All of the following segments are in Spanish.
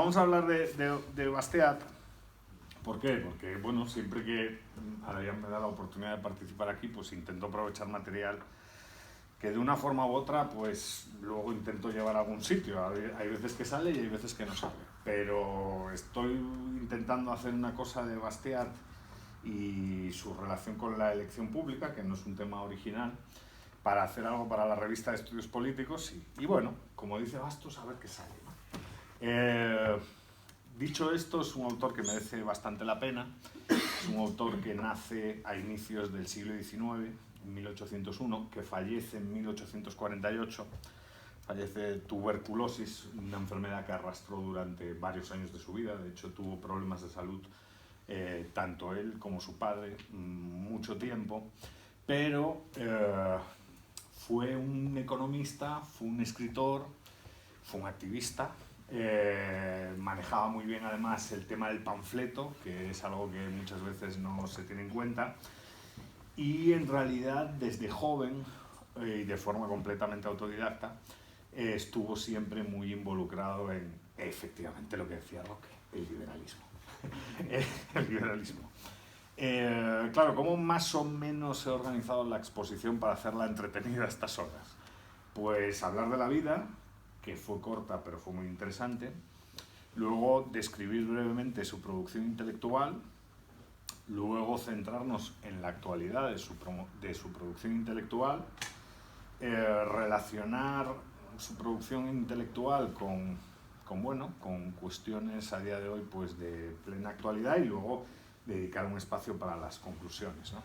vamos a hablar de Bastiat. ¿Por qué? Porque, bueno, siempre que Adrián me da la oportunidad de participar aquí, pues intento aprovechar material que de una forma u otra, pues luego intento llevar a algún sitio. Hay veces que sale y hay veces que no sale. Pero estoy intentando hacer una cosa de Bastiat y su relación con la elección pública, que no es un tema original, para hacer algo para la revista de estudios políticos. Y bueno, como dice Bastos, a ver qué sale, ¿no? Dicho esto, es un autor que merece bastante la pena. Es un autor que nace a inicios del siglo XIX, en 1801, que fallece en 1848. Fallece de tuberculosis, una enfermedad que arrastró durante varios años de su vida. De hecho, tuvo problemas de salud, tanto él como su padre, mucho tiempo. Pero fue un economista, fue un escritor, fue un activista. Manejaba muy bien además el tema del panfleto, que es algo que muchas veces no se tiene en cuenta, y en realidad desde joven y de forma completamente autodidacta estuvo siempre muy involucrado en efectivamente lo que decía Roque, el liberalismo. El liberalismo. Claro, ¿cómo más o menos he organizado la exposición para hacerla entretenida a estas horas? Pues hablar de la vida, que fue corta pero fue muy interesante. Luego describir brevemente su producción intelectual. Luego centrarnos en la actualidad de su producción intelectual. Relacionar su producción intelectual con cuestiones a día de hoy pues, de plena actualidad, y luego dedicar un espacio para las conclusiones, ¿no?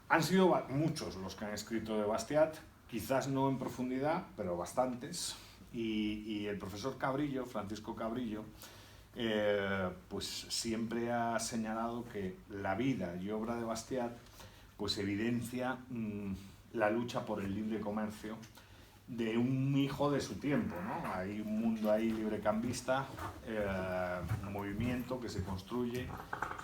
Han sido muchos los que han escrito de Bastiat, quizás no en profundidad, pero bastantes, y el profesor Cabrillo, Francisco Cabrillo, pues siempre ha señalado que la vida y obra de Bastiat pues evidencia la lucha por el libre comercio de un hijo de su tiempo, ¿no? Hay un mundo ahí librecambista, un movimiento que se construye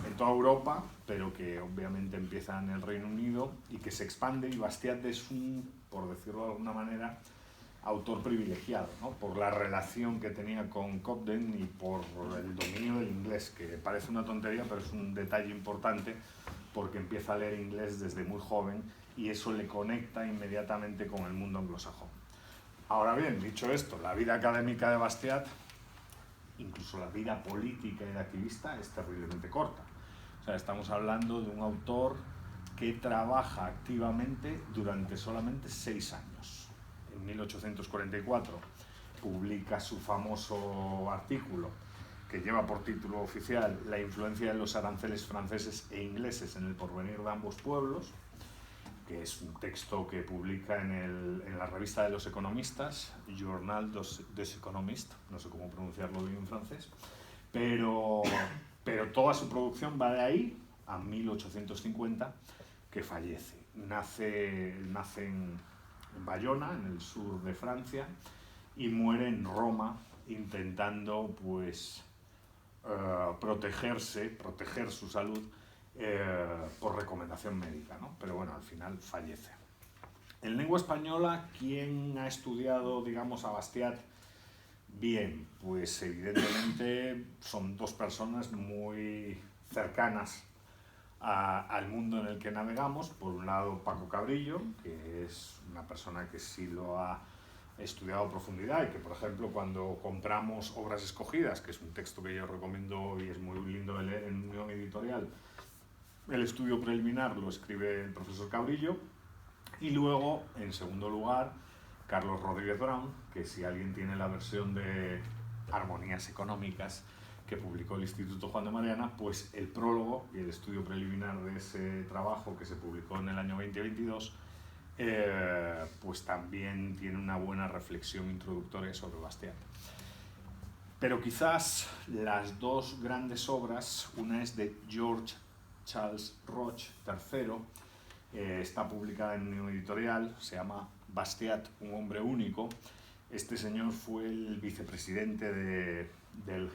en toda Europa, pero que obviamente empieza en el Reino Unido y que se expande, y Bastiat es un, por decirlo de alguna manera, autor privilegiado, ¿no? Por la relación que tenía con Cobden y por el dominio del inglés, que parece una tontería, pero es un detalle importante porque empieza a leer inglés desde muy joven y eso le conecta inmediatamente con el mundo anglosajón. Ahora bien, dicho esto, la vida académica de Bastiat, incluso la vida política y de activista, es terriblemente corta. O sea, estamos hablando de un autor que trabaja activamente durante solamente 6 años. En 1844 publica su famoso artículo que lleva por título oficial La influencia de los aranceles franceses e ingleses en el porvenir de ambos pueblos, que es un texto que publica en la revista de los economistas, Journal des Economistes, no sé cómo pronunciarlo bien en francés, pero toda su producción va de ahí a 1850, que fallece. Nace en Bayona, en el sur de Francia, y muere en Roma intentando pues proteger su salud por recomendación médica, ¿no? Pero bueno, al final fallece. En lengua española, ¿quién ha estudiado, digamos, a Bastiat bien? Pues evidentemente son dos personas muy cercanas al mundo en el que navegamos. Por un lado, Paco Cabrillo, que es una persona que sí lo ha estudiado a profundidad y que, por ejemplo, cuando compramos Obras Escogidas, que es un texto que yo recomiendo y es muy lindo de leer en Unión Editorial, el estudio preliminar lo escribe el profesor Cabrillo. Y luego, en segundo lugar, Carlos Rodríguez Brown, que si alguien tiene la versión de Armonías Económicas que publicó el Instituto Juan de Mariana, pues el prólogo y el estudio preliminar de ese trabajo, que se publicó en el año 2022, pues también tiene una buena reflexión introductoria sobre Bastiat. Pero quizás las dos grandes obras, una es de George Charles Roch III, está publicada en Unión Editorial, se llama Bastiat, un hombre único. Este señor fue el vicepresidente del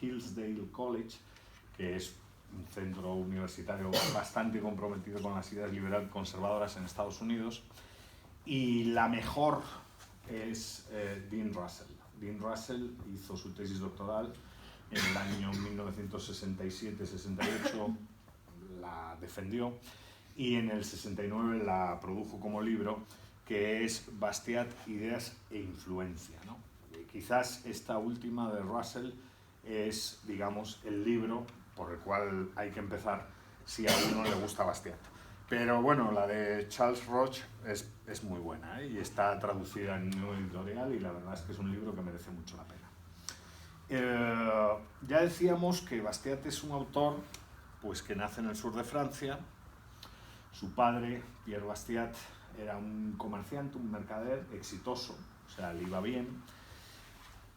Hillsdale College, que es un centro universitario bastante comprometido con las ideas liberal conservadoras en Estados Unidos, y la mejor es Dean Russell. Dean Russell hizo su tesis doctoral en el año 1967-68, la defendió, y en el 69 la produjo como libro, que es Bastiat, ideas e influencia, ¿no? Quizás esta última de Russell es, digamos, el libro por el cual hay que empezar si a uno le gusta Bastiat. Pero bueno, la de Charles Roche es muy buena, ¿eh? Y está traducida en un editorial y la verdad es que es un libro que merece mucho la pena. Ya decíamos que Bastiat es un autor pues, que nace en el sur de Francia. Su padre, Pierre Bastiat, era un comerciante, un mercader exitoso, o sea, le iba bien,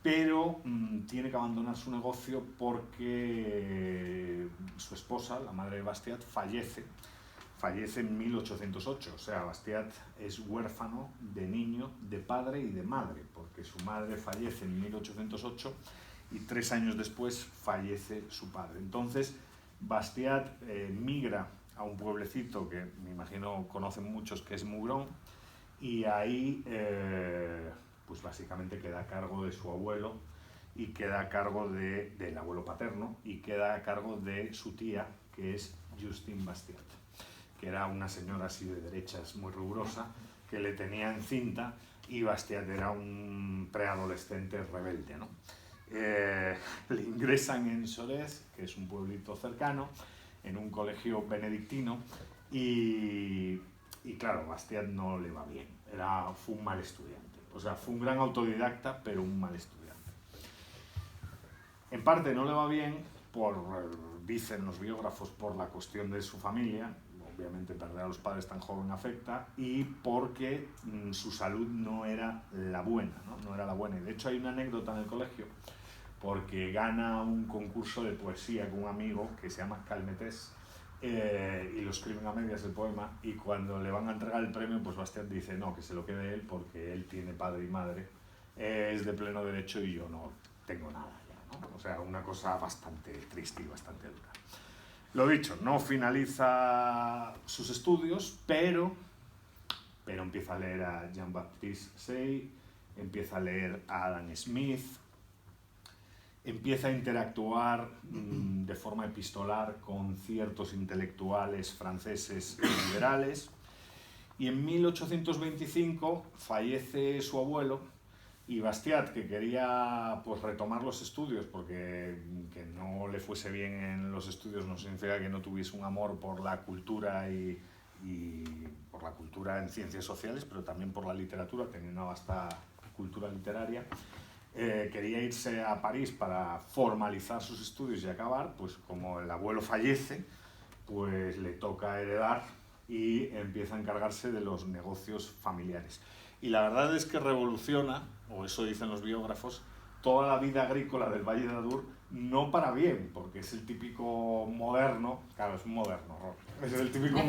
pero tiene que abandonar su negocio porque su esposa, la madre de Bastiat, fallece en 1808, o sea, Bastiat es huérfano de niño, de padre y de madre, porque su madre fallece en 1808 y 3 años después fallece su padre. Entonces, Bastiat migra a un pueblecito que me imagino conocen muchos, que es Mouron, y ahí pues básicamente queda a cargo de su abuelo y queda a cargo del abuelo paterno y queda a cargo de su tía, que es Justine Bastiat, que era una señora así de derechas muy rigurosa, que le tenía encinta, y Bastiat era un preadolescente rebelde, ¿no? Le ingresan en Sorez, que es un pueblito cercano, en un colegio benedictino, y claro, Bastiat no le va bien, fue un mal estudiante, o sea, fue un gran autodidacta, pero un mal estudiante. En parte no le va bien, dicen los biógrafos, por la cuestión de su familia, obviamente perder a los padres tan joven afecta, y porque su salud no era la buena, ¿no? No era la buena. Y de hecho hay una anécdota en el colegio, porque gana un concurso de poesía con un amigo que se llama Calmetés, y lo escriben a medias el poema, y cuando le van a entregar el premio, pues Bastiat dice no, que se lo quede él porque él tiene padre y madre, es de pleno derecho y yo no tengo nada ya, ¿no? O sea, una cosa bastante triste y bastante dura. Lo dicho, no finaliza sus estudios, pero empieza a leer a Jean-Baptiste Say, empieza a leer a Adam Smith, empieza a interactuar de forma epistolar con ciertos intelectuales franceses liberales, y en 1825 fallece su abuelo, y Bastiat, que quería pues, retomar los estudios, porque que no le fuese bien en los estudios no significa que no tuviese un amor por la cultura y por la cultura en ciencias sociales, pero también por la literatura, tenía una vasta cultura literaria. Quería irse a París para formalizar sus estudios y acabar, pues como el abuelo fallece, pues le toca heredar y empieza a encargarse de los negocios familiares. Y la verdad es que revoluciona, o eso dicen los biógrafos, toda la vida agrícola del Valle de Adour, no para bien, porque es el típico moderno, claro, es un moderno, es el típico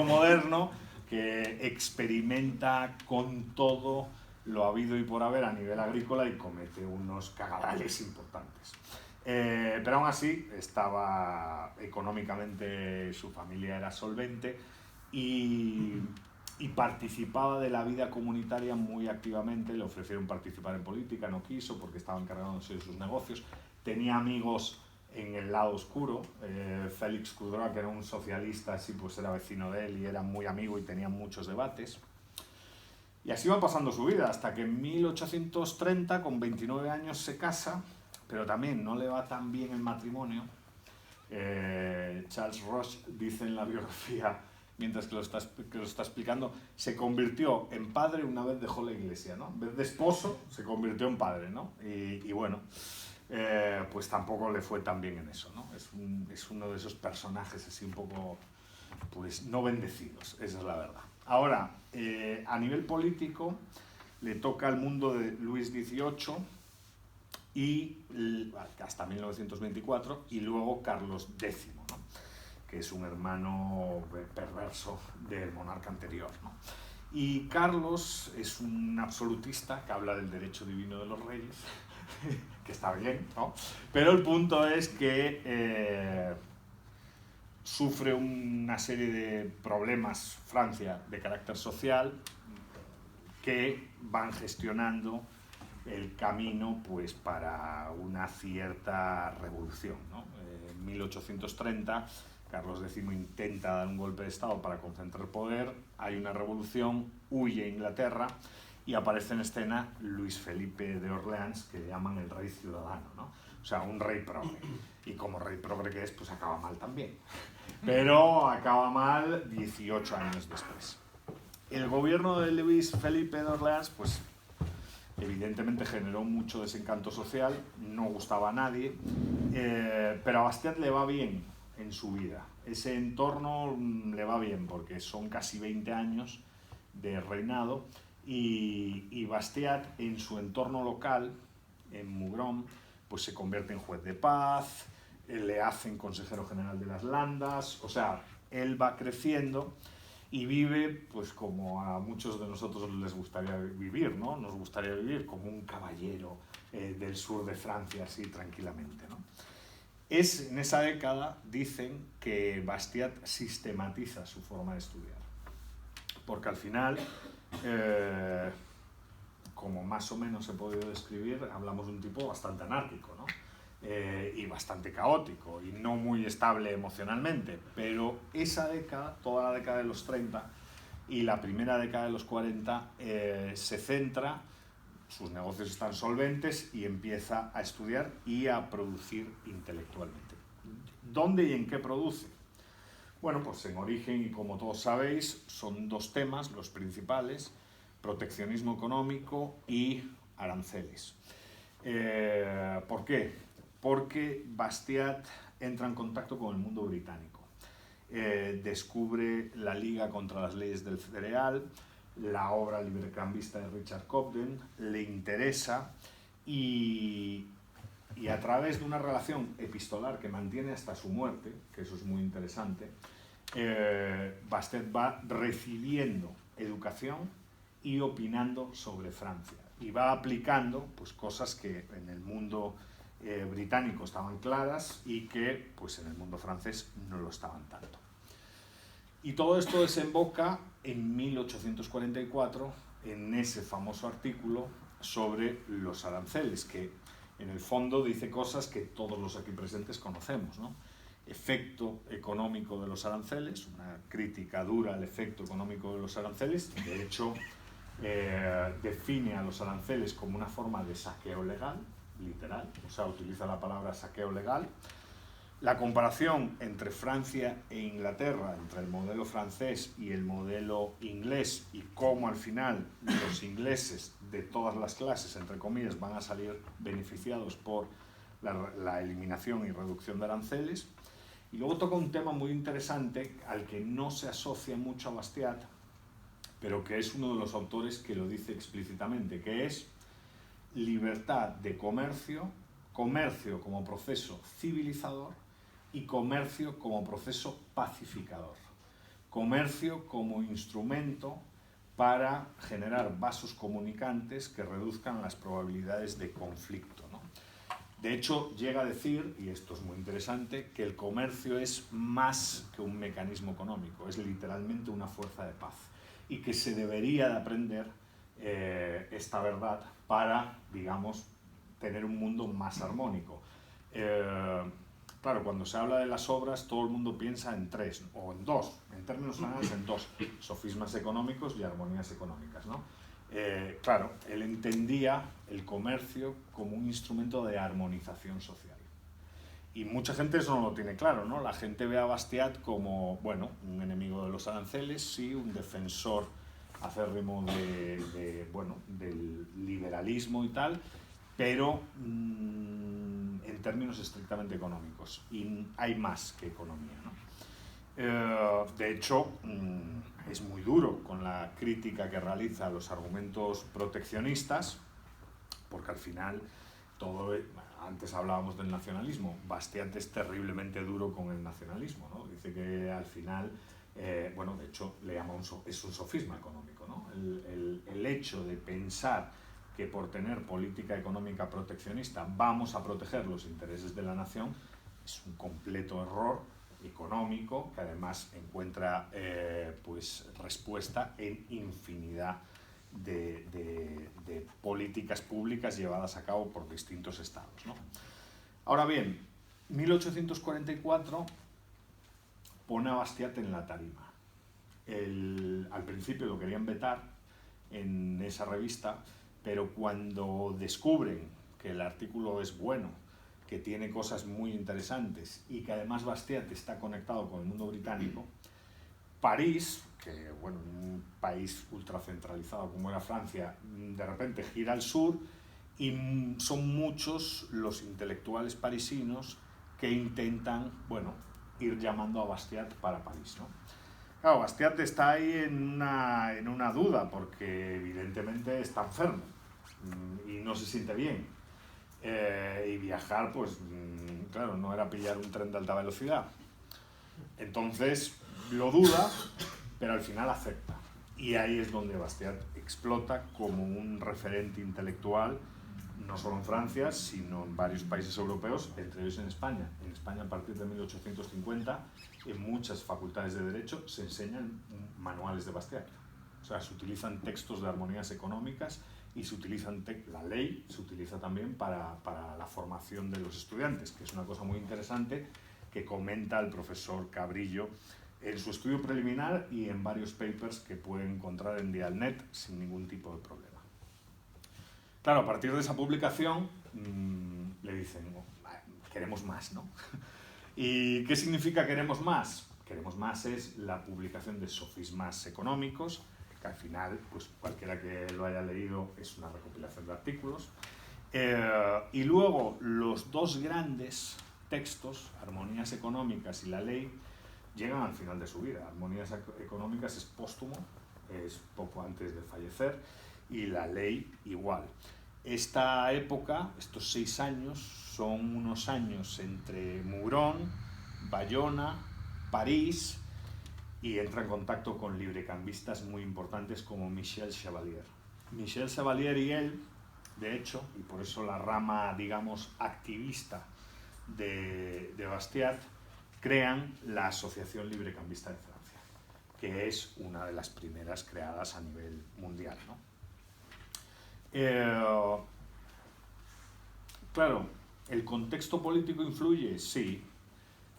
moderno que experimenta con todo lo habido y por haber a nivel agrícola y comete unos cagadales importantes. Pero aún así, estaba económicamente, su familia era solvente y participaba de la vida comunitaria muy activamente. Le ofrecieron participar en política, no quiso porque estaba encargándose de sus negocios. Tenía amigos en el lado oscuro. Félix Coudray, que era un socialista, así pues era vecino de él y era muy amigo y tenían muchos debates. Y así va pasando su vida, hasta que en 1830, con 29 años, se casa, pero también no le va tan bien el matrimonio. Charles Roche dice en la biografía, mientras que lo está explicando, se convirtió en padre una vez dejó la iglesia, ¿no? En vez de esposo, se convirtió en padre, ¿no? Y bueno, pues tampoco le fue tan bien en eso, ¿no? Es uno de esos personajes así un poco, pues, no bendecidos, esa es la verdad. Ahora, a nivel político, le toca el mundo de Luis XVIII y hasta 1924, y luego Carlos X, ¿no? Que es un hermano perverso del monarca anterior, ¿no? Y Carlos es un absolutista que habla del derecho divino de los reyes, que está bien, ¿no? Pero el punto es que sufre una serie de problemas Francia de carácter social que van gestionando el camino pues, para una cierta revolución, ¿no? En 1830 Carlos X intenta dar un golpe de Estado para concentrar poder, hay una revolución, huye a Inglaterra y aparece en escena Luis Felipe de Orleans, que le llaman el rey ciudadano, ¿no? O sea, un rey progre. Y como rey progre que es, pues acaba mal también. Pero acaba mal 18 años después. El gobierno de Luis Felipe de Orleans, pues evidentemente generó mucho desencanto social, no gustaba a nadie, pero a Bastiat le va bien en su vida. Ese entorno le va bien porque son casi 20 años de reinado y Bastiat en su entorno local, en Mougron, pues se convierte en juez de paz, le hacen consejero general de las Landas, o sea, él va creciendo y vive pues como a muchos de nosotros les gustaría vivir, ¿no? Nos gustaría vivir como un caballero del sur de Francia, así tranquilamente, ¿no? En esa década dicen que Bastiat sistematiza su forma de estudiar, porque al final, como más o menos he podido describir, hablamos de un tipo bastante anárquico, ¿no? Y bastante caótico y no muy estable emocionalmente, pero esa década, toda la década de los 30 y la primera década de los 40 se centra, sus negocios están solventes y empieza a estudiar y a producir intelectualmente. ¿Dónde y en qué produce? Bueno, pues en origen, y como todos sabéis, son dos temas los principales: proteccionismo económico y aranceles. ¿Por qué? Porque Bastiat entra en contacto con el mundo británico. Descubre la Liga contra las Leyes del Cereal, la obra librecambista de Richard Cobden, le interesa y a través de una relación epistolar que mantiene hasta su muerte, que eso es muy interesante, Bastiat va recibiendo educación y opinando sobre Francia y va aplicando pues, cosas que en el mundo británico estaban claras y que pues, en el mundo francés no lo estaban tanto. Y todo esto desemboca en 1844 en ese famoso artículo sobre los aranceles, que en el fondo dice cosas que todos los aquí presentes conocemos, ¿no? Efecto económico de los aranceles, una crítica dura al efecto económico de los aranceles. De hecho, define a los aranceles como una forma de saqueo legal, literal, o sea, utiliza la palabra saqueo legal. La comparación entre Francia e Inglaterra, entre el modelo francés y el modelo inglés, y cómo al final los ingleses de todas las clases, entre comillas, van a salir beneficiados por la eliminación y reducción de aranceles. Y luego toca un tema muy interesante al que no se asocia mucho a Bastiat, pero que es uno de los autores que lo dice explícitamente, que es libertad de comercio, comercio como proceso civilizador y comercio como proceso pacificador. Comercio como instrumento para generar vasos comunicantes que reduzcan las probabilidades de conflicto, ¿no? De hecho, llega a decir, y esto es muy interesante, que el comercio es más que un mecanismo económico, es literalmente una fuerza de paz y que se debería de aprender esta verdad para, digamos, tener un mundo más armónico. Claro, cuando se habla de las obras, todo el mundo piensa en tres, o en dos, en términos generales en dos: sofismas económicos y armonías económicas, ¿no? Claro, él entendía el comercio como un instrumento de armonización social. Y mucha gente eso no lo tiene claro, ¿no? La gente ve a Bastiat como, bueno, un enemigo de los aranceles, sí, un defensor acérrimo del liberalismo y tal, pero en términos estrictamente económicos. Y hay más que economía, ¿no? De hecho, es muy duro con la crítica que realiza a los argumentos proteccionistas, porque al final antes hablábamos del nacionalismo. Bastiat es terriblemente duro con el nacionalismo, ¿no? Dice que al final, de hecho le llama es un sofisma económico, ¿no? El hecho de pensar que por tener política económica proteccionista vamos a proteger los intereses de la nación es un completo error económico que además encuentra respuesta en infinidad de políticas públicas llevadas a cabo por distintos estados, ¿no? Ahora bien, 1844 pone a Bastiat en la tarima. Al principio lo querían vetar en esa revista, pero cuando descubren que el artículo es bueno, que tiene cosas muy interesantes y que además Bastiat está conectado con el mundo británico, París, que bueno, un país ultracentralizado como era Francia, de repente gira al sur y son muchos los intelectuales parisinos que intentan, bueno, ir llamando a Bastiat para París, ¿no? Claro, Bastiat está ahí en una duda porque evidentemente está enfermo y no se siente bien. Y viajar, pues claro, no era pillar un tren de alta velocidad. Entonces lo duda, pero al final acepta. Y ahí es donde Bastiat explota como un referente intelectual, no solo en Francia, sino en varios países europeos, entre ellos en España. En España, a partir de 1850, en muchas facultades de Derecho se enseñan manuales de Bastiat. O sea, se utilizan textos de armonías económicas y se utilizan la ley se utiliza también para la formación de los estudiantes, que es una cosa muy interesante que comenta el profesor Cabrillo en su estudio preliminar y en varios papers que pueden encontrar en Dialnet sin ningún tipo de problema. Claro, a partir de esa publicación le dicen, queremos más, ¿no? ¿Y qué significa queremos más? Queremos más es la publicación de sofismas económicos, que al final, pues cualquiera que lo haya leído es una recopilación de artículos. Y luego los dos grandes textos, Armonías Económicas y la Ley, llegan al final de su vida. Armonías Económicas es póstumo, es poco antes de fallecer, y la Ley igual. Esta época, estos 6 años, son unos años entre Mourón, Bayona, París, y entra en contacto con librecambistas muy importantes como Michel Chevalier. Michel Chevalier y él, de hecho, y por eso la rama, digamos, activista de Bastiat, crean la Asociación Librecambista de Francia, que es una de las primeras creadas a nivel mundial, ¿no? Claro, ¿el contexto político influye? Sí.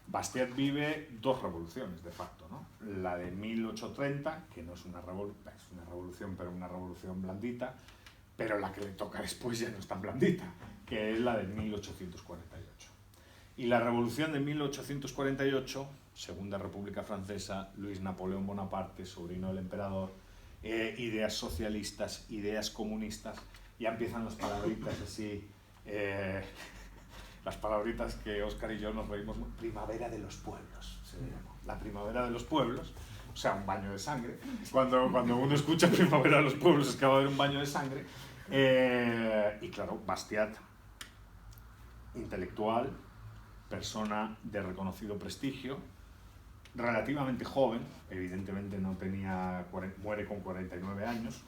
Bastiat vive 2 revoluciones, de facto, ¿no? La de 1830, que no es una revolución, pero una revolución blandita, pero la que le toca después ya no es tan blandita, que es la de 1848. Y la revolución de 1848, Segunda República Francesa, Luis Napoleón Bonaparte, sobrino del emperador, ideas socialistas, ideas comunistas, ya empiezan las palabritas así, las palabritas que Óscar y yo nos reímos, primavera de los pueblos, se llama. La primavera de los pueblos, o sea, un baño de sangre. Cuando uno escucha primavera de los pueblos es que va a haber un baño de sangre. Y claro, Bastiat, intelectual, persona de reconocido prestigio, relativamente joven, evidentemente no tenía, muere con 49 años,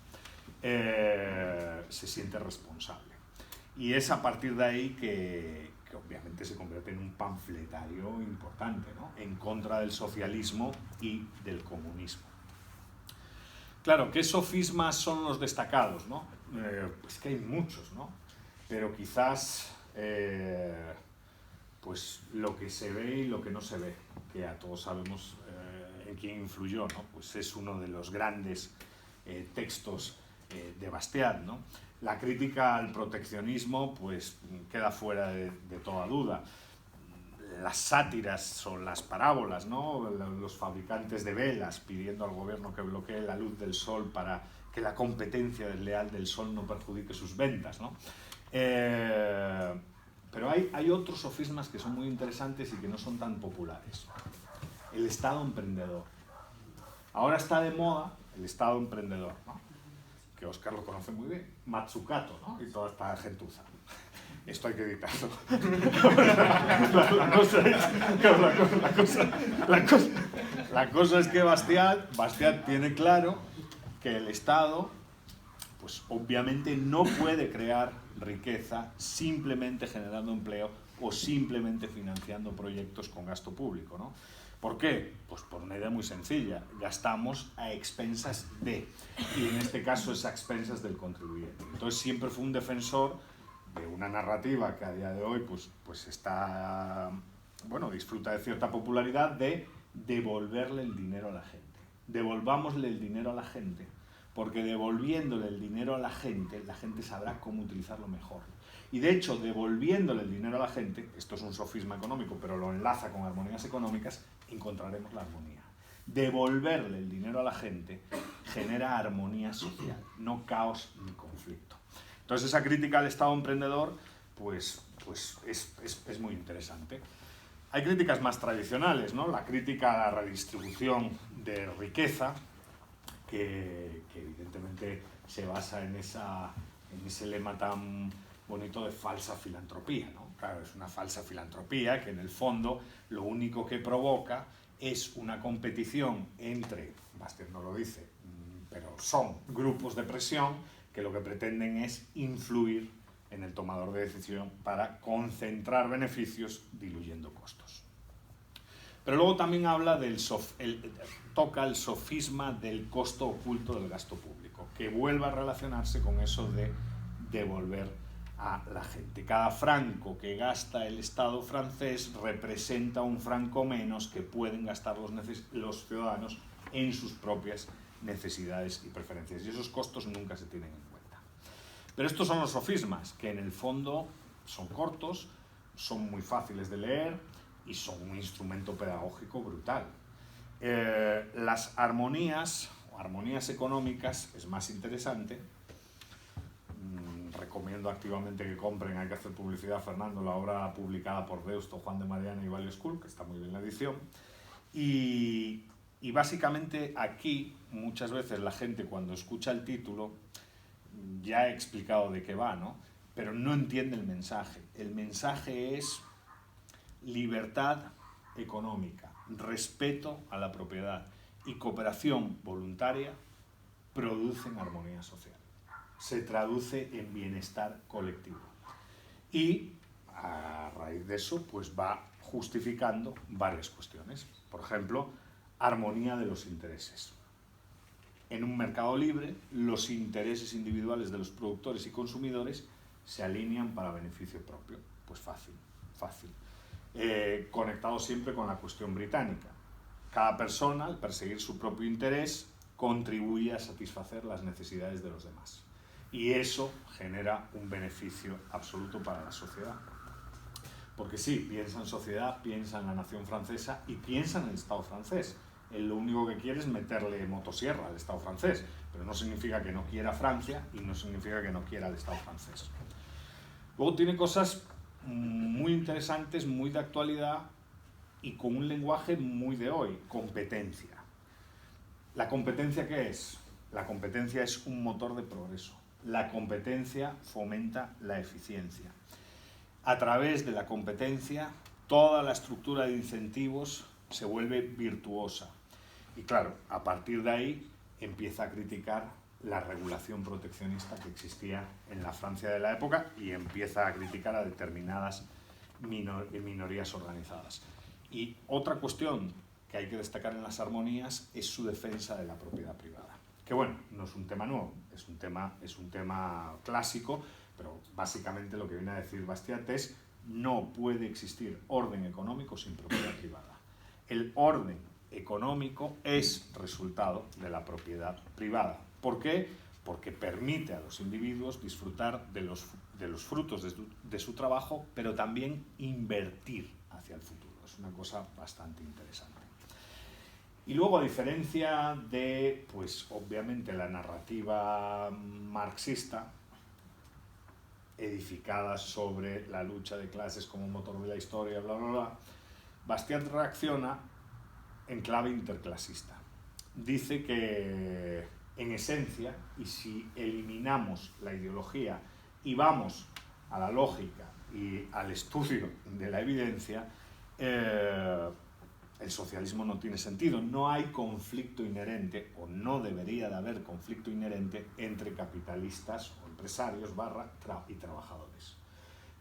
se siente responsable. Y es a partir de ahí que obviamente se convierte en un panfletario importante, ¿no? En contra del socialismo y del comunismo. Claro, ¿qué sofismas son los destacados, ¿no? Pues que hay muchos, ¿no? Pero quizás pues lo que se ve y lo que no se ve, que a todos sabemos en quién influyó, ¿no? Pues es uno de los grandes textos de Bastiat, ¿no? La crítica al proteccionismo pues queda fuera de toda duda. Las sátiras o las parábolas, ¿no? Los fabricantes de velas pidiendo al gobierno que bloquee la luz del sol para que la competencia desleal del sol no perjudique sus ventas, ¿no? Pero hay otros sofismas que son muy interesantes y que no son tan populares. El Estado emprendedor. Ahora está de moda el Estado emprendedor, ¿no? Que Óscar lo conoce muy bien, Matsukato, ¿no? Y toda esta gentuza. Esto hay que editarlo. La cosa es que Bastiat tiene claro que el Estado, pues obviamente no puede crear riqueza simplemente generando empleo o simplemente financiando proyectos con gasto público, ¿no? ¿Por qué? Pues por una idea muy sencilla, gastamos a expensas de, y en este caso es a expensas del contribuyente. Entonces siempre fue un defensor de una narrativa que a día de hoy pues está, bueno, disfruta de cierta popularidad, de devolverle el dinero a la gente. Devolvámosle el dinero a la gente, porque devolviéndole el dinero a la gente sabrá cómo utilizarlo mejor. Y de hecho, devolviéndole el dinero a la gente, esto es un sofisma económico, pero lo enlaza con armonías económicas, encontraremos la armonía. Devolverle el dinero a la gente genera armonía social, no caos ni conflicto. Entonces esa crítica al Estado emprendedor pues es muy interesante. Hay críticas más tradicionales, ¿no? La crítica a la redistribución de riqueza, que evidentemente se basa en ese lema tan bonito de falsa filantropía, ¿no? Claro, es una falsa filantropía que en el fondo lo único que provoca es una competición entre, Bastiat no lo dice, pero son grupos de presión que lo que pretenden es influir en el tomador de decisión para concentrar beneficios diluyendo costos. Pero luego también habla toca el sofisma del costo oculto del gasto público, que vuelve a relacionarse con eso de devolver a la gente. Cada franco que gasta el Estado francés representa un franco menos que pueden gastar los ciudadanos en sus propias necesidades y preferencias. Y esos costos nunca se tienen en cuenta. Pero estos son los sofismas, que en el fondo son cortos, son muy fáciles de leer y son un instrumento pedagógico brutal. Las armonías económicas es más interesante. Recomiendo activamente que compren, hay que hacer publicidad, Fernando, la obra publicada por Deusto, Juan de Mariana y Valio School, que está muy bien la edición. Y básicamente aquí, muchas veces la gente cuando escucha el título, ya he explicado de qué va, ¿no? Pero no entiende el mensaje. El mensaje es libertad económica, respeto a la propiedad y cooperación voluntaria producen armonía social. Se traduce en bienestar colectivo. Y a raíz de eso, pues va justificando varias cuestiones. Por ejemplo, armonía de los intereses. En un mercado libre, los intereses individuales de los productores y consumidores se alinean para beneficio propio. Pues fácil. Conectado siempre con la cuestión británica. Cada persona, al perseguir su propio interés, contribuye a satisfacer las necesidades de los demás. Y eso genera un beneficio absoluto para la sociedad. Porque sí, piensa en sociedad, piensa en la nación francesa y piensa en el Estado francés. Él lo único que quiere es meterle motosierra al Estado francés, pero no significa que no quiera Francia y no significa que no quiera el Estado francés. Luego tiene cosas muy interesantes, muy de actualidad y con un lenguaje muy de hoy, competencia. ¿La competencia qué es? La competencia es un motor de progreso. La competencia fomenta la eficiencia. A través de la competencia, toda la estructura de incentivos se vuelve virtuosa. Y claro, a partir de ahí empieza a criticar la regulación proteccionista que existía en la Francia de la época y empieza a criticar a determinadas minorías organizadas. Y otra cuestión que hay que destacar en las armonías es su defensa de la propiedad privada. Que bueno, no es un tema nuevo, es un tema clásico, pero básicamente lo que viene a decir Bastiat es: no puede existir orden económico sin propiedad privada. El orden económico es resultado de la propiedad privada. ¿Por qué? Porque permite a los individuos disfrutar de los frutos de su trabajo, pero también invertir hacia el futuro. Es una cosa bastante interesante. Y luego, a diferencia de, pues obviamente, la narrativa marxista, edificada sobre la lucha de clases como motor de la historia, bla, bla, bla, Bastiat reacciona en clave interclasista. Dice que, en esencia, y si eliminamos la ideología y vamos a la lógica y al estudio de la evidencia, el socialismo no tiene sentido. No hay conflicto inherente, o no debería de haber conflicto inherente entre capitalistas empresarios y trabajadores.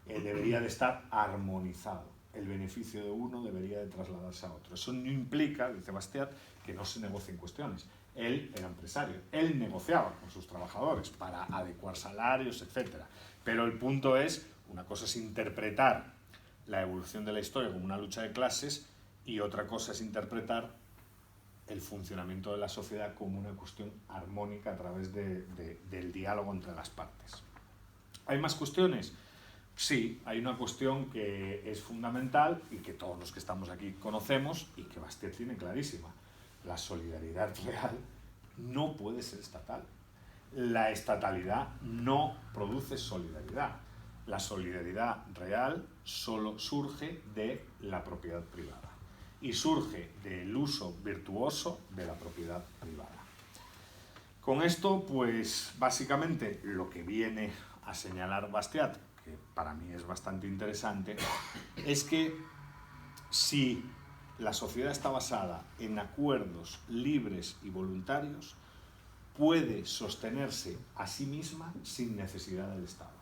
Debería de estar armonizado. el beneficio de uno debería de trasladarse a otro. Eso no implica, dice Bastiat, que no se negocien cuestiones. Él era empresario, él negociaba con sus trabajadores para adecuar salarios, etc. Pero el punto es, una cosa es interpretar la evolución de la historia como una lucha de clases y otra cosa es interpretar el funcionamiento de la sociedad como una cuestión armónica a través del diálogo entre las partes. ¿Hay más cuestiones? Sí, hay una cuestión que es fundamental y que todos los que estamos aquí conocemos y que Bastiat tiene clarísima. La solidaridad real no puede ser estatal. La estatalidad no produce solidaridad. La solidaridad real solo surge de la propiedad privada y surge del uso virtuoso de la propiedad privada. Con esto, pues básicamente lo que viene a señalar Bastiat, que para mí es bastante interesante, es que si la sociedad está basada en acuerdos libres y voluntarios, puede sostenerse a sí misma sin necesidad del Estado.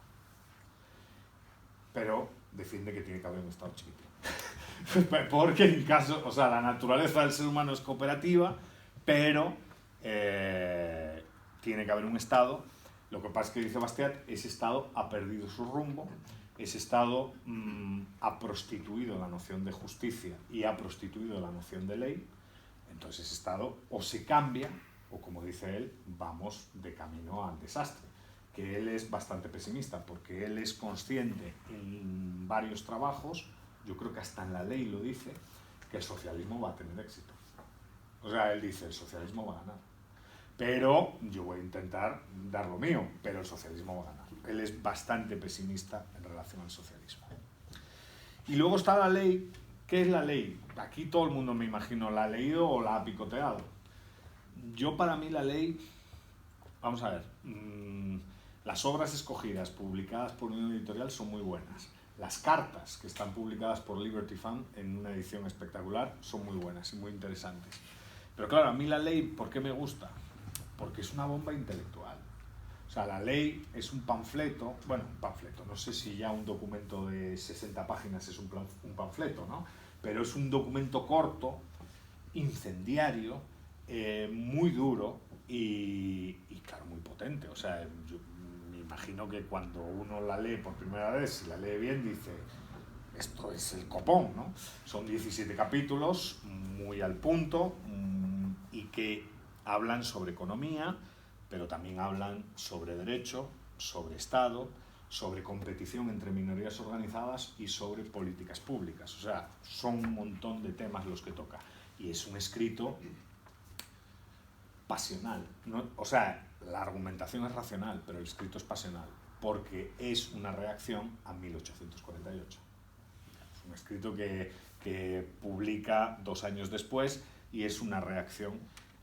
Pero defiende que tiene que haber un Estado chiquitito. Porque en caso, o sea, la naturaleza del ser humano es cooperativa, pero tiene que haber un Estado. Lo que pasa es que, dice Bastiat, ese Estado ha perdido su rumbo, ese Estado ha prostituido la noción de justicia y ha prostituido la noción de ley. Entonces ese Estado o se cambia, o como dice él, vamos de camino al desastre. Que él es bastante pesimista, porque él es consciente en varios trabajos, yo creo que hasta en la ley lo dice, que el socialismo va a tener éxito. O sea, él dice, el socialismo va a ganar. Pero yo voy a intentar dar lo mío, pero el socialismo va a ganar. Él es bastante pesimista en relación al socialismo. Y luego está la ley. ¿Qué es la ley? Aquí todo el mundo, me imagino, la ha leído o la ha picoteado. Yo, para mí, la ley... Vamos a ver. Las obras escogidas, publicadas por una editorial, son muy buenas. Las cartas que están publicadas por Liberty Fund en una edición espectacular son muy buenas y muy interesantes. Pero claro, a mí la ley, ¿por qué me gusta? Porque es una bomba intelectual. O sea, la ley es un panfleto, bueno, un panfleto, no sé si ya un documento de 60 páginas es un panfleto, ¿no? Pero es un documento corto, incendiario, muy duro y claro, muy potente. O sea, yo me imagino que cuando uno la lee por primera vez, si la lee bien, dice, esto es el copón, ¿no? Son 17 capítulos, muy al punto, y que hablan sobre economía, pero también hablan sobre derecho, sobre Estado, sobre competición entre minorías organizadas y sobre políticas públicas. O sea, son un montón de temas los que toca. Y es un escrito pasional, ¿no? O sea, la argumentación es racional, pero el escrito es pasional, porque es una reacción a 1848. Es un escrito que publica 2 años después y es una reacción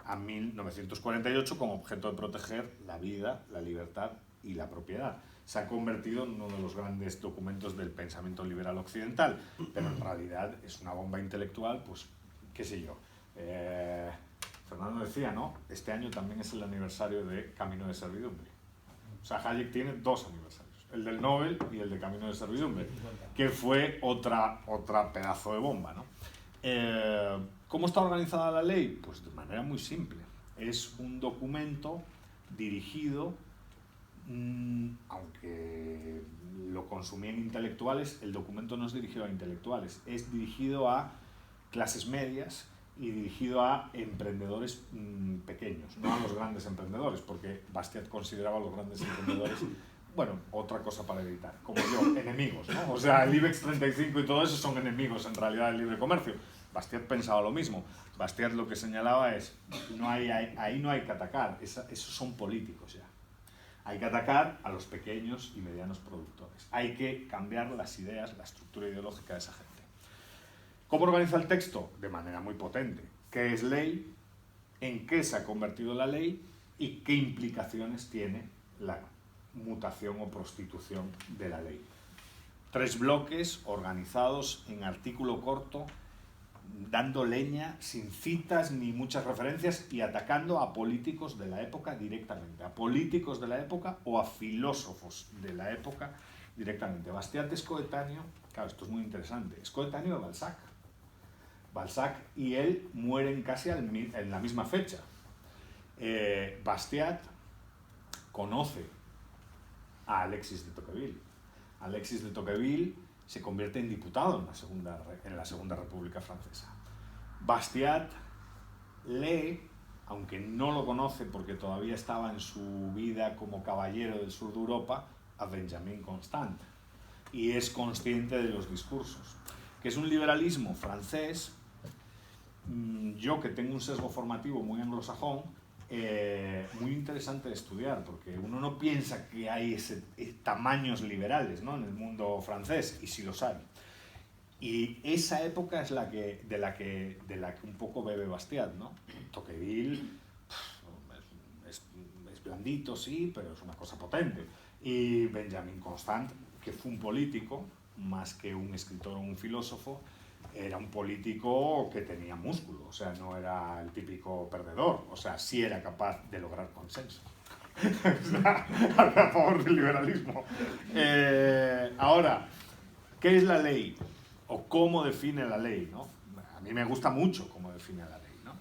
a 1948 con objeto de proteger la vida, la libertad y la propiedad. Se ha convertido en uno de los grandes documentos del pensamiento liberal occidental, pero en realidad es una bomba intelectual, pues, qué sé yo. Fernando decía, ¿no? Este año también es el aniversario de Camino de Servidumbre. O sea, Hayek tiene 2 aniversarios, el del Nobel y el de Camino de Servidumbre, que fue otra pedazo de bomba, ¿no? ¿Cómo está organizada la ley? Pues de manera muy simple. Es un documento dirigido, aunque lo consumían intelectuales, el documento no es dirigido a intelectuales, es dirigido a clases medias y dirigido a emprendedores pequeños, no a los grandes emprendedores, porque Bastiat consideraba a los grandes emprendedores, bueno, otra cosa para evitar, como yo, enemigos, ¿no? O sea, el IBEX 35 y todo eso son enemigos en realidad del libre comercio. Bastiat pensaba lo mismo. Bastiat lo que señalaba es, ahí no hay que atacar, esos son políticos ya. Hay que atacar a los pequeños y medianos productores. Hay que cambiar las ideas, la estructura ideológica de esa gente. ¿Cómo organiza el texto? De manera muy potente. ¿Qué es ley? ¿En qué se ha convertido la ley? ¿Y qué implicaciones tiene la mutación o prostitución de la ley? 3 bloques organizados en artículo corto, dando leña, sin citas ni muchas referencias y atacando a políticos de la época directamente, a políticos de la época o a filósofos de la época directamente. Bastiat es coetáneo, claro, esto es muy interesante, es coetáneo de Balzac. Balzac y él mueren casi en la misma fecha. Bastiat conoce a Alexis de Tocqueville. Alexis de Tocqueville se convierte en diputado en la Segunda República Francesa. Bastiat lee, aunque no lo conoce porque todavía estaba en su vida como caballero del sur de Europa, a Benjamin Constant, y es consciente de los discursos, que es un liberalismo francés. Yo, que tengo un sesgo formativo muy anglosajón, muy interesante de estudiar, porque uno no piensa que hay tamaños liberales, ¿no?, en el mundo francés, y sí los hay. Y esa época es de la que un poco bebe Bastiat, ¿no? Tocqueville es blandito, sí, pero es una cosa potente. Y Benjamin Constant, que fue un político, más que un escritor o un filósofo, era un político que tenía músculo, o sea, no era el típico perdedor, o sea, sí era capaz de lograr consenso. O sea, a favor del liberalismo. Ahora, ¿qué es la ley? O cómo define la ley, ¿no? A mí me gusta mucho cómo define la ley, ¿no?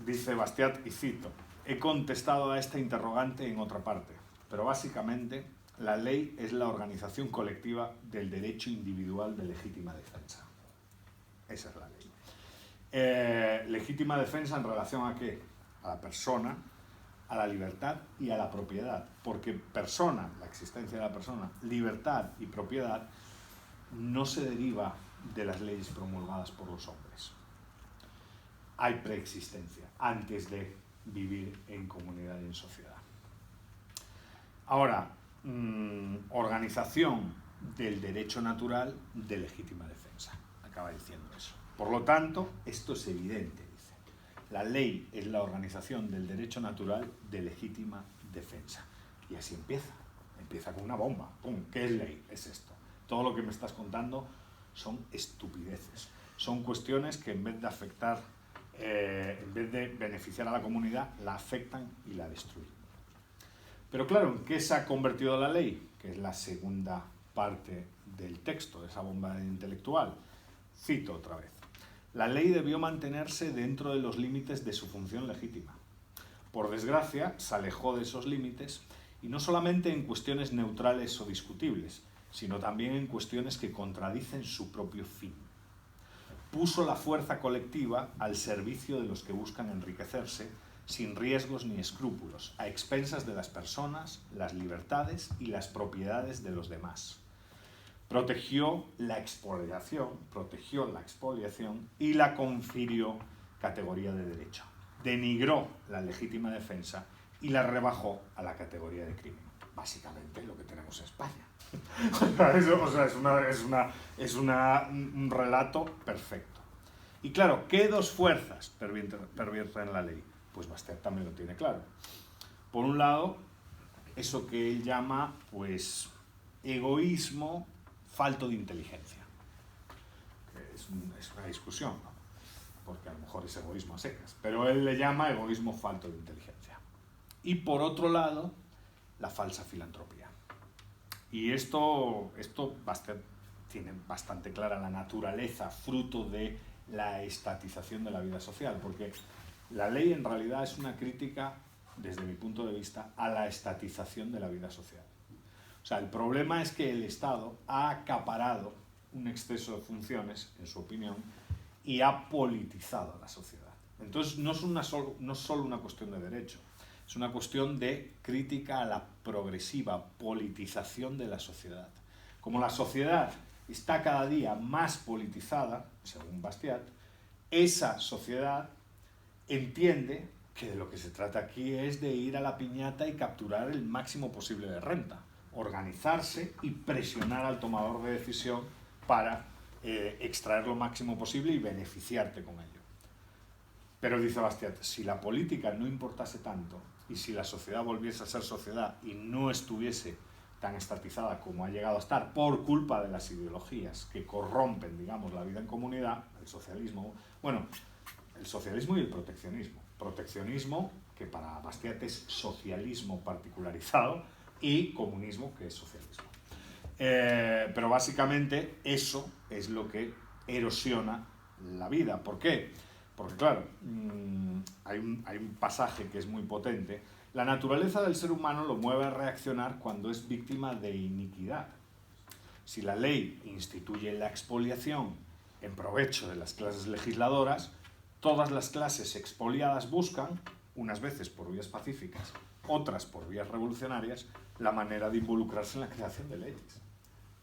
Dice Bastiat, y cito: he contestado a esta interrogante en otra parte, pero básicamente la ley es la organización colectiva del derecho individual de legítima defensa. Esa es la ley. Legítima defensa en relación ¿a qué? A la persona, a la libertad y a la propiedad. Porque persona, la existencia de la persona, libertad y propiedad no se deriva de las leyes promulgadas por los hombres. Hay preexistencia antes de vivir en comunidad y en sociedad. Ahora, organización del derecho natural de legítima defensa. Acaba diciendo eso. Por lo tanto, esto es evidente, dice. La ley es la organización del derecho natural de legítima defensa. Y así empieza. Empieza con una bomba. ¡Pum! ¿Qué es ley? Es esto. Todo lo que me estás contando son estupideces. Son cuestiones que en vez de afectar, en vez de beneficiar a la comunidad, la afectan y la destruyen. Pero claro, ¿en qué se ha convertido la ley? Que es la segunda parte del texto, de esa bomba intelectual. Cito otra vez. La ley debió mantenerse dentro de los límites de su función legítima. Por desgracia, se alejó de esos límites, y no solamente en cuestiones neutrales o discutibles, sino también en cuestiones que contradicen su propio fin. Puso la fuerza colectiva al servicio de los que buscan enriquecerse, sin riesgos ni escrúpulos, a expensas de las personas, las libertades y las propiedades de los demás. Protegió la expoliación y la confirió categoría de derecho. Denigró la legítima defensa y la rebajó a la categoría de crimen. Básicamente lo que tenemos en España. Es un relato perfecto. Y claro, ¿qué dos fuerzas pervierten la ley? Pues Bastiat también lo tiene claro. Por un lado, eso que él llama, pues, egoísmo falto de inteligencia. Es una discusión, ¿no? Porque a lo mejor es egoísmo a secas, pero él le llama egoísmo falto de inteligencia. Y por otro lado, la falsa filantropía. Y esto Bastiat tiene bastante clara la naturaleza, fruto de la estatización de la vida social, porque la ley en realidad es una crítica, desde mi punto de vista, a la estatización de la vida social. O sea, el problema es que el Estado ha acaparado un exceso de funciones, en su opinión, y ha politizado a la sociedad. Entonces, no es solo una cuestión de derecho, es una cuestión de crítica a la progresiva politización de la sociedad. Como la sociedad está cada día más politizada, según Bastiat, esa sociedad entiende que de lo que se trata aquí es de ir a la piñata y capturar el máximo posible de renta, organizarse y presionar al tomador de decisión para extraer lo máximo posible y beneficiarte con ello. Pero dice Bastiat, si la política no importase tanto y si la sociedad volviese a ser sociedad y no estuviese tan estatizada como ha llegado a estar por culpa de las ideologías que corrompen, digamos, la vida en comunidad, el socialismo, bueno, el socialismo y el proteccionismo. Proteccionismo, que para Bastiat es socialismo particularizado, y comunismo, que es socialismo. Pero básicamente eso es lo que erosiona la vida. ¿Por qué? Porque claro, hay un pasaje que es muy potente. La naturaleza del ser humano lo mueve a reaccionar cuando es víctima de iniquidad. Si la ley instituye la expoliación en provecho de las clases legisladoras, todas las clases expoliadas buscan, unas veces por vías pacíficas, otras por vías revolucionarias, la manera de involucrarse en la creación de leyes,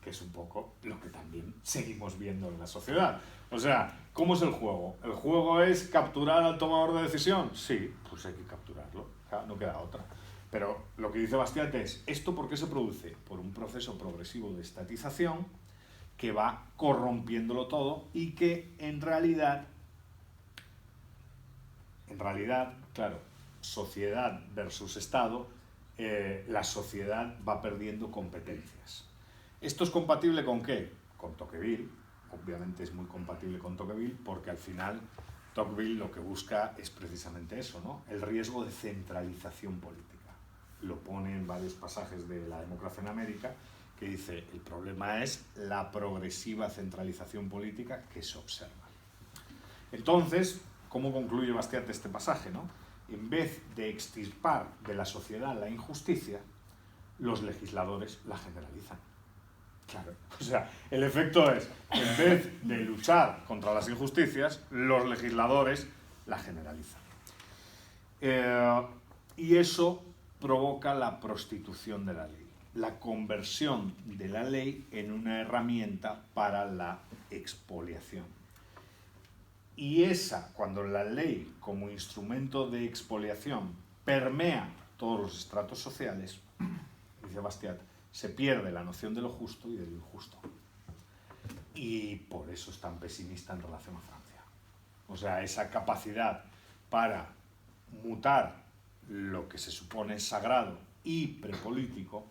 que es un poco lo que también seguimos viendo en la sociedad. O sea, ¿cómo es el juego? ¿El juego es capturar al tomador de decisión? Sí, pues hay que capturarlo, no queda otra. Pero lo que dice Bastiat es, ¿esto por qué se produce? Por un proceso progresivo de estatización que va corrompiéndolo todo y que en realidad, claro, sociedad versus Estado, la sociedad va perdiendo competencias. ¿Esto es compatible con qué? Con Tocqueville. Obviamente es muy compatible con Tocqueville porque al final Tocqueville lo que busca es precisamente eso, ¿no? El riesgo de centralización política. Lo pone en varios pasajes de La democracia en América, que dice, el problema es la progresiva centralización política que se observa. Entonces, ¿cómo concluye Bastiat este pasaje, no? En vez de extirpar de la sociedad la injusticia, los legisladores la generalizan. Claro, o sea, el efecto es, en vez de luchar contra las injusticias, los legisladores la generalizan. Y eso provoca la prostitución de la ley, la conversión de la ley en una herramienta para la expoliación. Y cuando la ley como instrumento de expoliación permea todos los estratos sociales, dice Bastiat, se pierde la noción de lo justo y de lo injusto. Y por eso es tan pesimista en relación a Francia. O sea, esa capacidad para mutar lo que se supone sagrado y prepolítico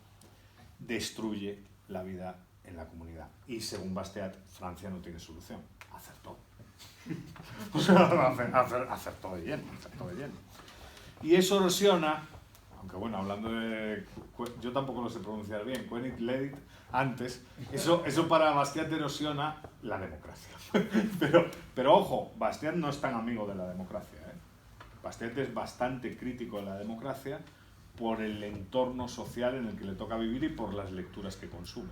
destruye la vida en la comunidad. Y según Bastiat, Francia no tiene solución. Acertó. O sea, acertó de lleno. Y eso erosiona, aunque bueno, hablando de... Yo tampoco lo sé pronunciar bien, Koenig-Levitt, antes, eso para Bastiat erosiona la democracia. Pero ojo, Bastiat no es tan amigo de la democracia, ¿eh? Bastiat es bastante crítico de la democracia por el entorno social en el que le toca vivir y por las lecturas que consume.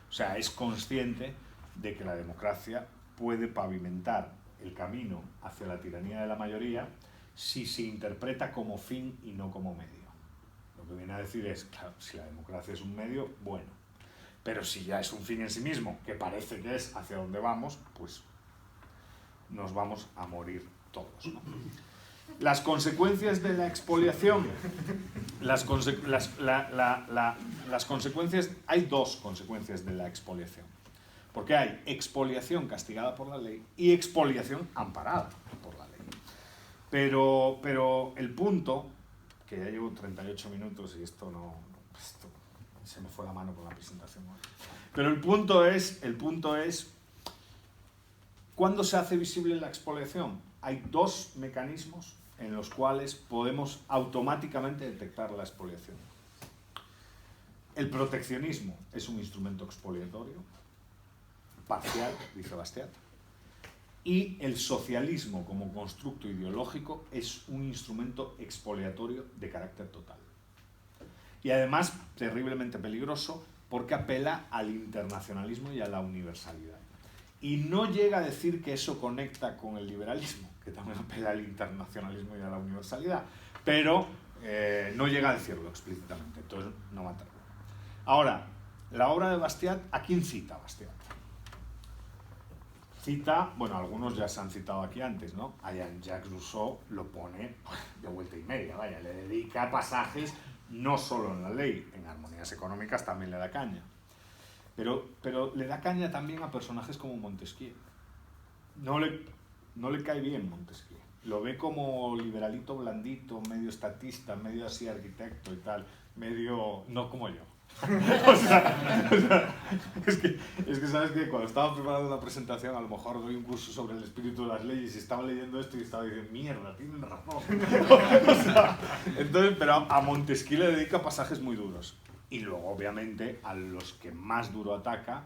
O sea, es consciente de que la democracia puede pavimentar el camino hacia la tiranía de la mayoría si se interpreta como fin y no como medio. Lo que viene a decir es, claro, si la democracia es un medio, bueno, pero si ya es un fin en sí mismo, que parece que es hacia donde vamos, pues nos vamos a morir todos, ¿no? Las consecuencias de la expoliación, las consecuencias, hay dos consecuencias de la expoliación, porque hay expoliación castigada por la ley y expoliación amparada por la ley. Pero el punto, que ya llevo 38 minutos y esto se me fue la mano con la presentación, ¿no? Pero el punto es, ¿cuándo se hace visible la expoliación? Hay dos mecanismos en los cuales podemos automáticamente detectar la expoliación. El proteccionismo es un instrumento expoliatorio, parcial, dice Bastiat, y el socialismo como constructo ideológico es un instrumento expoliatorio de carácter total. Y además, terriblemente peligroso, porque apela al internacionalismo y a la universalidad. Y no llega a decir que eso conecta con el liberalismo, que también apela al internacionalismo y a la universalidad, pero no llega a decirlo explícitamente, entonces no me atrevo. Ahora, la obra de Bastiat, ¿a quién cita Bastiat? Cita, bueno, algunos ya se han citado aquí antes, ¿no? A Jean-Jacques Rousseau lo pone de vuelta y media, vaya, le dedica pasajes no solo en la ley, en Armonías Económicas también le da caña. Pero le da caña también a personajes como Montesquieu. No le cae bien Montesquieu. Lo ve como liberalito blandito, medio estatista, medio así arquitecto y tal, medio no como yo. o sea, es que sabes que cuando estaba preparando la presentación, a lo mejor doy un curso sobre el espíritu de las leyes y estaba leyendo esto y estaba diciendo, mierda, tienen razón. Entonces, pero a Montesquieu le dedica pasajes muy duros. Y luego, obviamente, a los que más duro ataca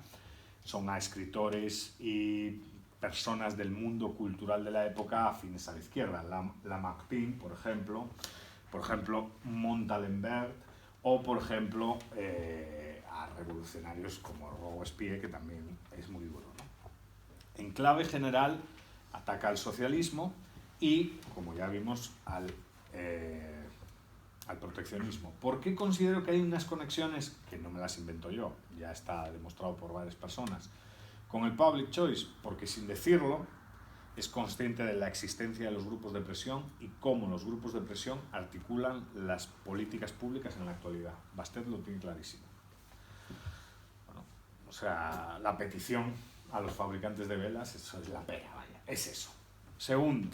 son a escritores y personas del mundo cultural de la época afines a la izquierda. Lamartine, por ejemplo Montalembert, o por ejemplo a revolucionarios como Robespierre, que también es muy duro, ¿no? En clave general ataca al socialismo y, como ya vimos, al proteccionismo. ¿Por qué considero que hay unas conexiones, que no me las invento yo, ya está demostrado por varias personas, con el public choice? Porque sin decirlo es consciente de la existencia de los grupos de presión y cómo los grupos de presión articulan las políticas públicas en la actualidad. Bastiat lo tiene clarísimo. Bueno, o sea, la petición a los fabricantes de velas, eso es la pera, vaya, es eso. Segundo,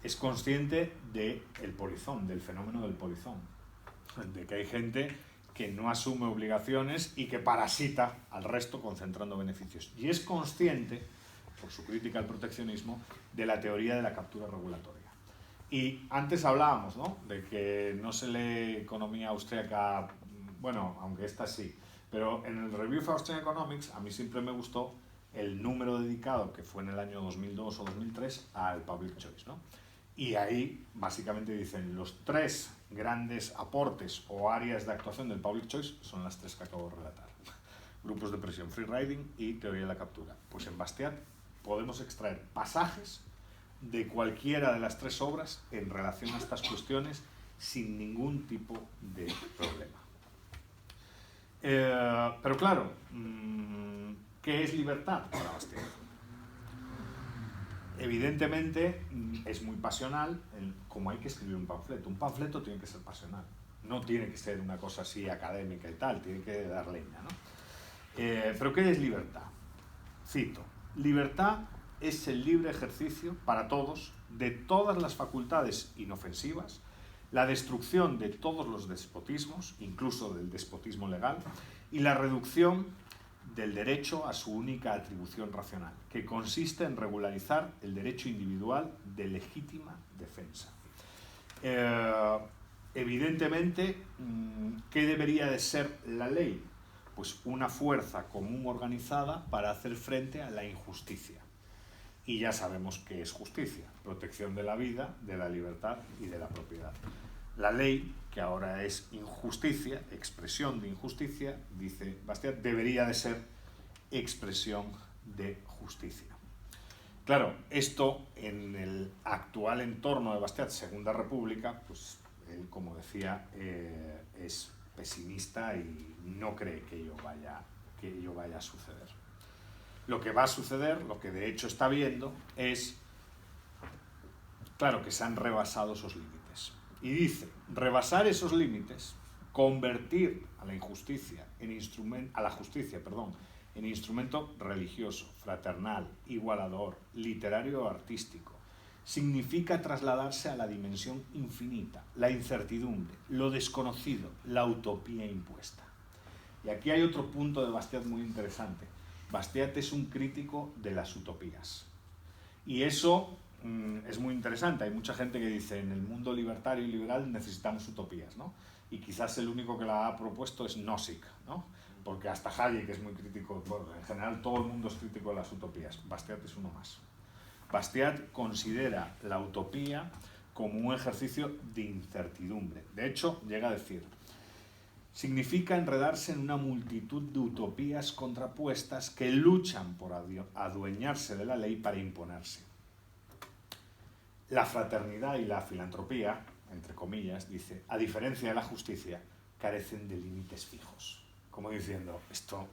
es consciente del polizón, del fenómeno del polizón, de que hay gente que no asume obligaciones y que parasita al resto concentrando beneficios. Y es consciente, por su crítica al proteccionismo, de la teoría de la captura regulatoria. Y antes hablábamos, ¿no?, de que no se lee economía austríaca, bueno, aunque esta sí, pero en el Review of Austrian Economics a mí siempre me gustó el número dedicado, que fue en el año 2002 o 2003, al public choice, ¿no? Y ahí básicamente dicen los 3 grandes aportes o áreas de actuación del public choice son las 3 que acabo de relatar. Grupos de presión, free riding y teoría de la captura. Pues en Bastiat podemos extraer pasajes de cualquiera de las 3 obras en relación a estas cuestiones sin ningún tipo de problema. Pero claro, ¿qué es libertad para Bastiat? Evidentemente es muy pasional, como hay que escribir un panfleto. Un panfleto tiene que ser pasional, no tiene que ser una cosa así académica y tal, tiene que dar leña, ¿no? Pero ¿qué es libertad? Cito: libertad es el libre ejercicio para todos de todas las facultades inofensivas, la destrucción de todos los despotismos, incluso del despotismo legal, y la reducción del derecho a su única atribución racional, que consiste en regularizar el derecho individual de legítima defensa. Evidentemente, ¿qué debería de ser la ley? Pues una fuerza común organizada para hacer frente a la injusticia. Y ya sabemos qué es justicia: protección de la vida, de la libertad y de la propiedad. La ley, que ahora es injusticia, expresión de injusticia, dice Bastiat, debería de ser expresión de justicia. Claro, esto en el actual entorno de Bastiat, Segunda República, pues él, como decía, es pesimista y no cree que ello vaya a suceder. Lo que va a suceder, lo que de hecho está viendo, es, claro, que se han rebasado esos límites. Y dice: rebasar esos límites, convertir a la justicia en instrumento religioso, fraternal, igualador, literario o artístico, significa trasladarse a la dimensión infinita, la incertidumbre, lo desconocido, la utopía impuesta. Y aquí hay otro punto de Bastiat muy interesante. Bastiat es un crítico de las utopías. Y eso es muy interesante. Hay mucha gente que dice: en el mundo libertario y liberal necesitamos utopías, ¿no? Y quizás el único que la ha propuesto es Nozick, ¿no? Porque hasta Hayek es muy crítico, bueno, en general todo el mundo es crítico de las utopías. Bastiat es uno más. Bastiat considera la utopía como un ejercicio de incertidumbre. De hecho, llega a decir: significa enredarse en una multitud de utopías contrapuestas que luchan por adueñarse de la ley para imponerse. La fraternidad y la filantropía, entre comillas, dice, a diferencia de la justicia, carecen de límites fijos. Como diciendo, esto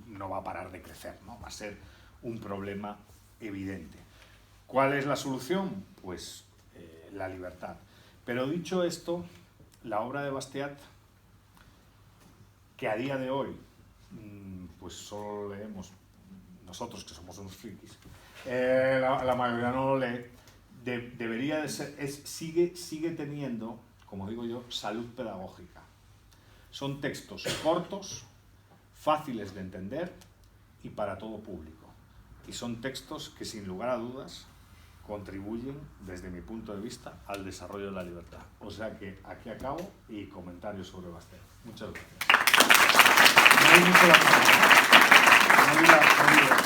no va a parar de crecer, ¿no? Va a ser un problema evidente. ¿Cuál es la solución? Pues la libertad. Pero dicho esto, la obra de Bastiat, que a día de hoy pues solo leemos nosotros, que somos unos frikis, la mayoría no lo lee, debería de ser, sigue teniendo, como digo yo, salud pedagógica. Son textos cortos, fáciles de entender y para todo público. Y son textos que, sin lugar a dudas, contribuyen, desde mi punto de vista, al desarrollo de la libertad. O sea que aquí acabo y comentarios sobre Bastiat. Muchas gracias. No hay mucho la palabra. No hay la